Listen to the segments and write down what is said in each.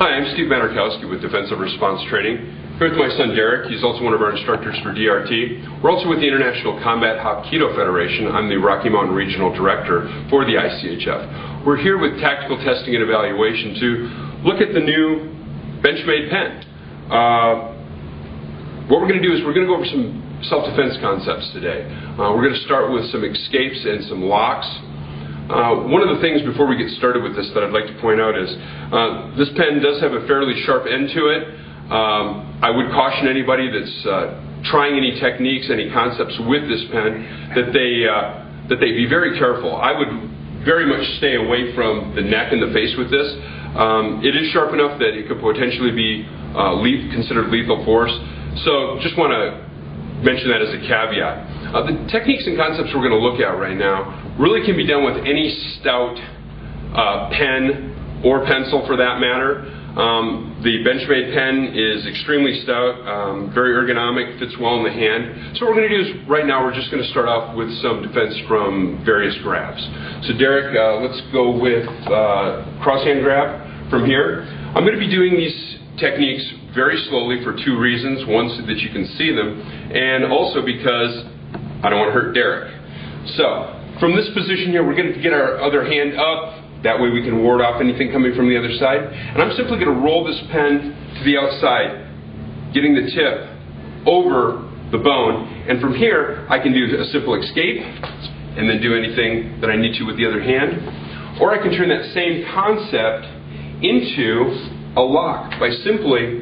Hi, I'm Steve Materkowski with Defensive Response Training. Here with my son Derrick. He's also one of our instructors for DRT. We're also with the International Combat Hapkido Federation. I'm the Rocky Mountain Regional Director for the ICHF. We're here with tactical testing and evaluation to look at the new Benchmade Pen. What we're going to do is we're going to go over some self-defense concepts today. We're going to start with some escapes and some locks. One of the things before we get started with this that I'd like to point out is this pen does have a fairly sharp end to it. I would caution anybody that's trying any techniques, any concepts with this pen, that they be very careful. I would very much stay away from the neck and the face with this. It is sharp enough that it could potentially be considered lethal force. So just want to mention that as a caveat. The techniques and concepts we're going to look at right now really can be done with any stout pen or pencil for that matter. The Benchmade pen is extremely stout, very ergonomic, fits well in the hand. So what we're going to do is right now we're just going to start off with some defense from various grabs. So Derrick, let's go with cross-hand grab from here. I'm going to be doing these techniques very slowly for two reasons. One, so that you can see them, and also because I don't want to hurt Derrick. So from this position here, we're going to get our other hand up. That way we can ward off anything coming from the other side. And I'm simply going to roll this pen to the outside, getting the tip over the bone. And from here, I can do a simple escape and then do anything that I need to with the other hand. Or I can turn that same concept into a lock by simply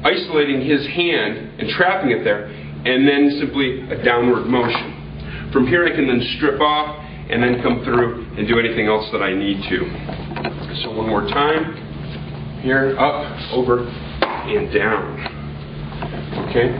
isolating his hand and trapping it there, and then simply a downward motion. From here I can then strip off and then come through and do anything else that I need to. So one more time. Here, up, over, and down. Okay?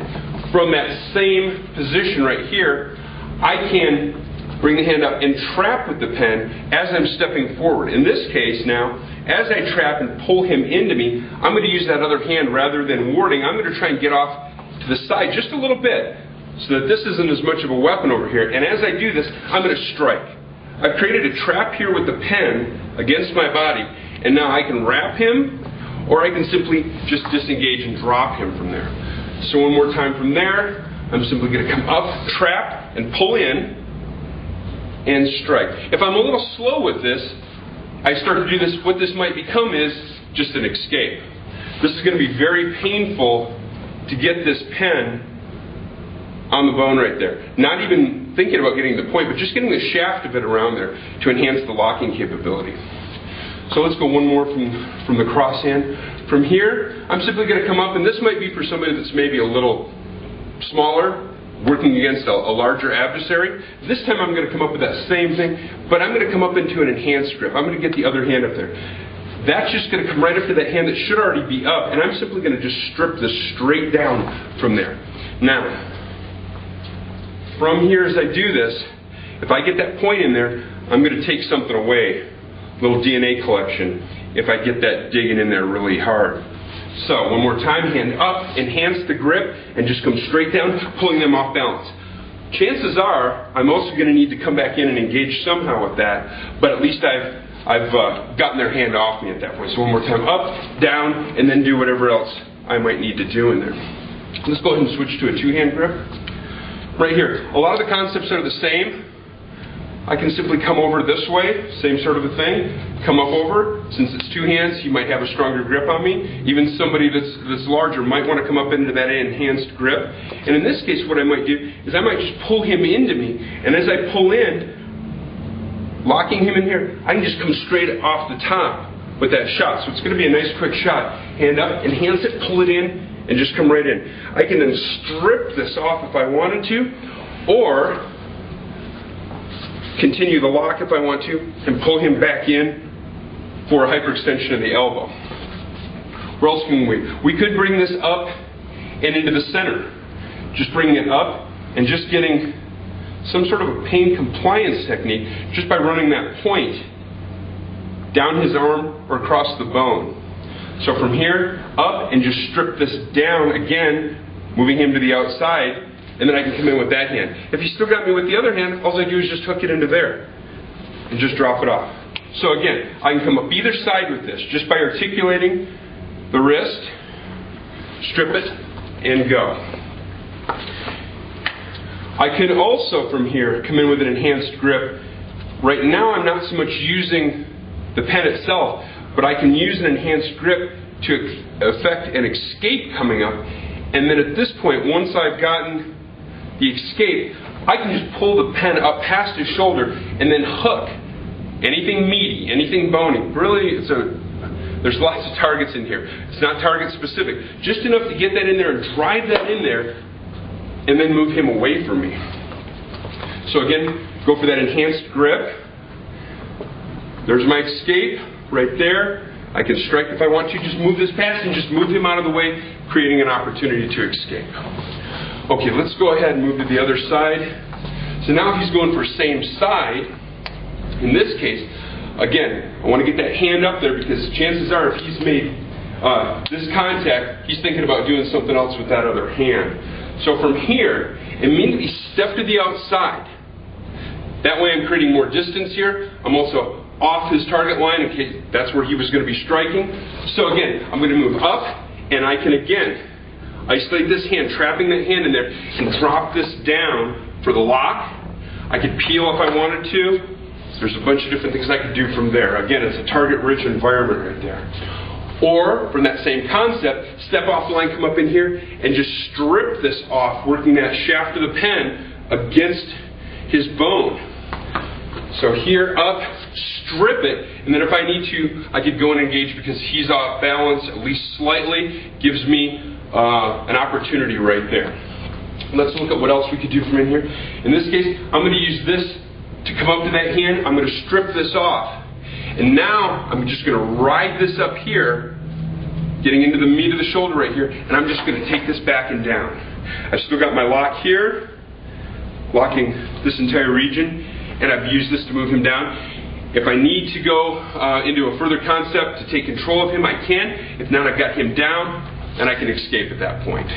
From that same position right here, I can bring the hand up and trap with the pen as I'm stepping forward. In this case now, as I trap and pull him into me, I'm going to use that other hand rather than warding. I'm going to try and get off to the side just a little bit so that this isn't as much of a weapon over here. And as I do this, I'm going to strike. I've created a trap here with the pen against my body, and now I can wrap him, or I can simply just disengage and drop him from there. So one more time from there, I'm simply going to come up, trap, and pull in, and strike. If I'm a little slow with this, I start to do this, what this might become is just an escape. This is going to be very painful to get this pen on the bone right there. Not even thinking about getting the point, but just getting the shaft of it around there to enhance the locking capability. So let's go one more from the cross hand. From here, I'm simply going to come up, and this might be for somebody that's maybe a little smaller, working against a larger adversary. This time I'm going to come up with that same thing, but I'm going to come up into an enhanced grip. I'm going to get the other hand up there. That's just going to come right up to that hand that should already be up, and I'm simply going to just strip this straight down from there. Now, from here as I do this, if I get that point in there, I'm going to take something away, a little DNA collection, if I get that digging in there really hard. So, one more time, hand up, enhance the grip, and just come straight down, pulling them off balance. Chances are, I'm also going to need to come back in and engage somehow with that, but at least I've gotten their hand off me at that point. So one more time, up, down, and then do whatever else I might need to do in there. Let's go ahead and switch to a two-hand grip. Right here, a lot of the concepts are the same. I can simply come over this way, same sort of a thing, come up over. Since it's two hands, he might have a stronger grip on me. Even somebody that's larger might want to come up into that enhanced grip. And in this case, what I might do is I might just pull him into me. And as I pull in, locking him in here, I can just come straight off the top with that shot. So it's going to be a nice quick shot. Hand up, enhance it, pull it in, and just come right in. I can then strip this off if I wanted to, or continue the lock if I want to, and pull him back in for a hyperextension of the elbow. Where else can we? We could bring this up and into the center. Just bringing it up and just getting some sort of a pain compliance technique just by running that point down his arm or across the bone. So from here, up, and just strip this down again, moving him to the outside, and then I can come in with that hand. If you still got me with the other hand, all I do is just hook it into there and just drop it off. So again, I can come up either side with this just by articulating the wrist, strip it, and go. I can also, from here, come in with an enhanced grip. Right now I'm not so much using the pen itself, but I can use an enhanced grip to effect an escape coming up. And then at this point, once I've gotten the escape, I can just pull the pen up past his shoulder and then hook anything meaty, anything bony. Really, there's lots of targets in here. It's not target specific. Just enough to get that in there and drive that in there and then move him away from me. So again, go for that enhanced grip. There's my escape right there. I can strike if I want to. Just move this past and just move him out of the way, creating an opportunity to escape. Okay, let's go ahead and move to the other side. So now he's going for same side. In this case, again, I want to get that hand up there because chances are if he's made this contact, he's thinking about doing something else with that other hand. So from here, immediately step to the outside. That way I'm creating more distance here. I'm also off his target line in case that's where he was going to be striking. So again, I'm going to move up and I can again isolate this hand, trapping that hand in there, and drop this down for the lock. I could peel if I wanted to. So there's a bunch of different things I could do from there. Again, it's a target-rich environment right there. Or, from that same concept, step off the line, come up in here, and just strip this off, working that shaft of the pen against his bone. So here, up, strip it, and then if I need to, I could go and engage because he's off balance, at least slightly, gives me an opportunity right there. Let's look at what else we could do from in here. In this case, I'm going to use this to come up to that hand. I'm going to strip this off. And now, I'm just going to ride this up here, getting into the meat of the shoulder right here, and I'm just going to take this back and down. I've still got my lock here, locking this entire region, and I've used this to move him down. If I need to go into a further concept to take control of him, I can. If not, I've got him down, and I can escape at that point.